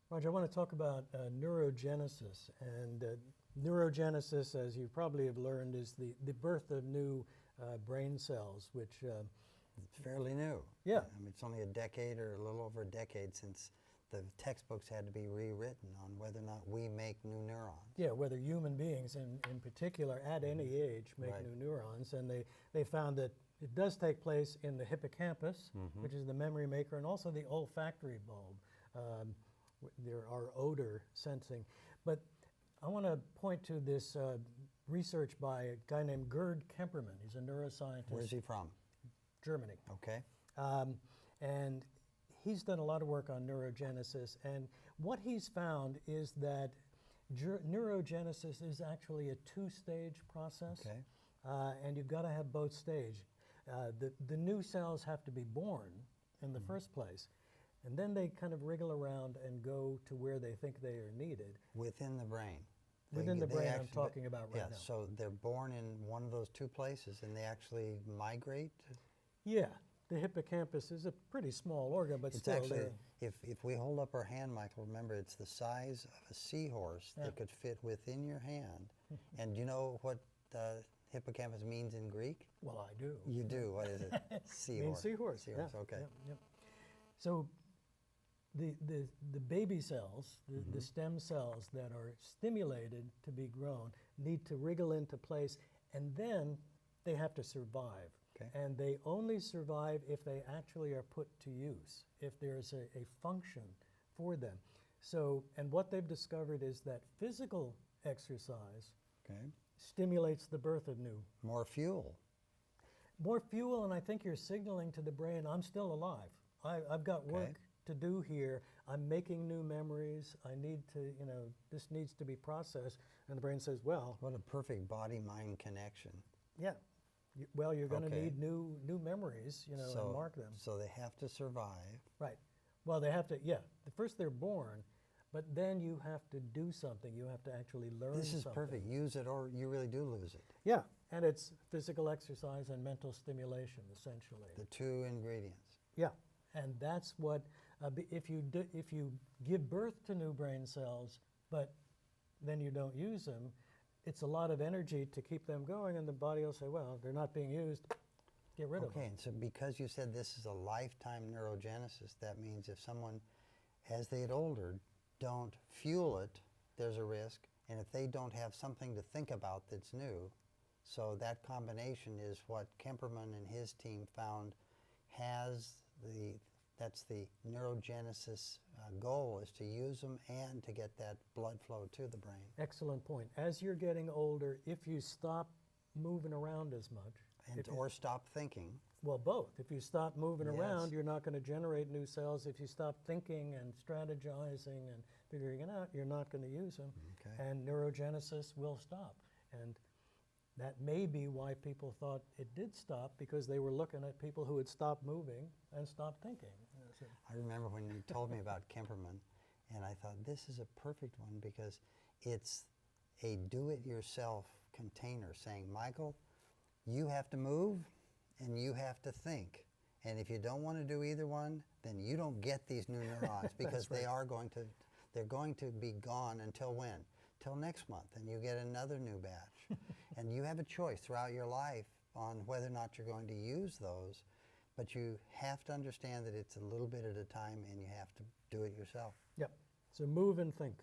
Roger, I want to talk about neurogenesis. And neurogenesis, as you probably have learned, is the birth of new brain cells, which... It's fairly new. Yeah. I mean, it's only a decade or a little over a decade since the textbooks had to be rewritten on whether or not we make new neurons. Yeah, whether human beings in particular at any age make Right. new neurons. And they found that it does take place in the hippocampus, which is the memory maker, and also the olfactory bulb. There are odor sensing. But I want to point to this research by a guy named Gerd Kemperman. He's a neuroscientist. Where's he from? Germany. Okay. And he's done a lot of work on neurogenesis. And what he's found is that neurogenesis is actually a two-stage process. Okay. And you've got to have both stages. The new cells have to be born in the first place. And then they kind of wriggle around and go to where they think they are needed. Within the brain. Within the brain I'm talking about right now. So they're born in one of those two places and they actually migrate? Yeah. The hippocampus is a pretty small organ, but It's still. actually, if we hold up our hand, Michael, remember it's the size of a seahorse that could fit within your hand. And do you know what hippocampus means in Greek? Well, I do. You do. What is it? Seahorse. Means seahorse. Seahorse, Yeah, okay. yeah. So the baby cells, the stem cells that are stimulated to be grown need to wriggle into place, and then they have to survive. Okay. And they only survive if they actually are put to use, if there's a function for them. So, and what they've discovered is that physical exercise Okay. stimulates the birth of new. More fuel. More fuel, and I think you're signaling to the brain, I'm still alive. I've got work Okay. to do here. I'm making new memories. I need to, this needs to be processed. And the brain says, well, What a perfect body-mind connection. yeah. Well, you're going to Okay. need new memories, and mark them. So they have to survive. Right. Well, they have to, yeah. First they're born, but then you have to do something. You have to actually learn something. This is perfect. Use it or you really do lose it. Yeah, and it's physical exercise and mental stimulation, essentially. The two ingredients. Yeah, and that's what, if you give birth to new brain cells, but then you don't use them, it's a lot of energy to keep them going, and the body will say, well, they're not being used, get rid of them. Okay, and so because you said this is a lifetime neurogenesis, that means if someone, as they get older, don't fuel it, there's a risk, and if they don't have something to think about that's new, so that combination is what Kemperman and his team found has that's the neurogenesis goal, is to use them and to get that blood flow to the brain. Excellent point. As you're getting older, if you stop moving around as much, Or stop thinking. well, both. If you stop moving Yes. around, you're not going to generate new cells. If you stop thinking and strategizing and figuring it out, you're not going to use them. Okay. And neurogenesis will stop. And that may be why people thought it did stop, because they were looking at people who had stopped moving and stopped thinking. So, I remember when you told me about Kemperman, and I thought this is a perfect one because it's a do-it-yourself container saying, Michael, you have to move and you have to think. And if you don't want to do either one, then you don't get these new neurons because That's right. they're going to be gone until when? Till next month, and you get another new batch. And you have a choice throughout your life on whether or not you're going to use those, but you have to understand that it's a little bit at a time and you have to do it yourself. yep. So move and think.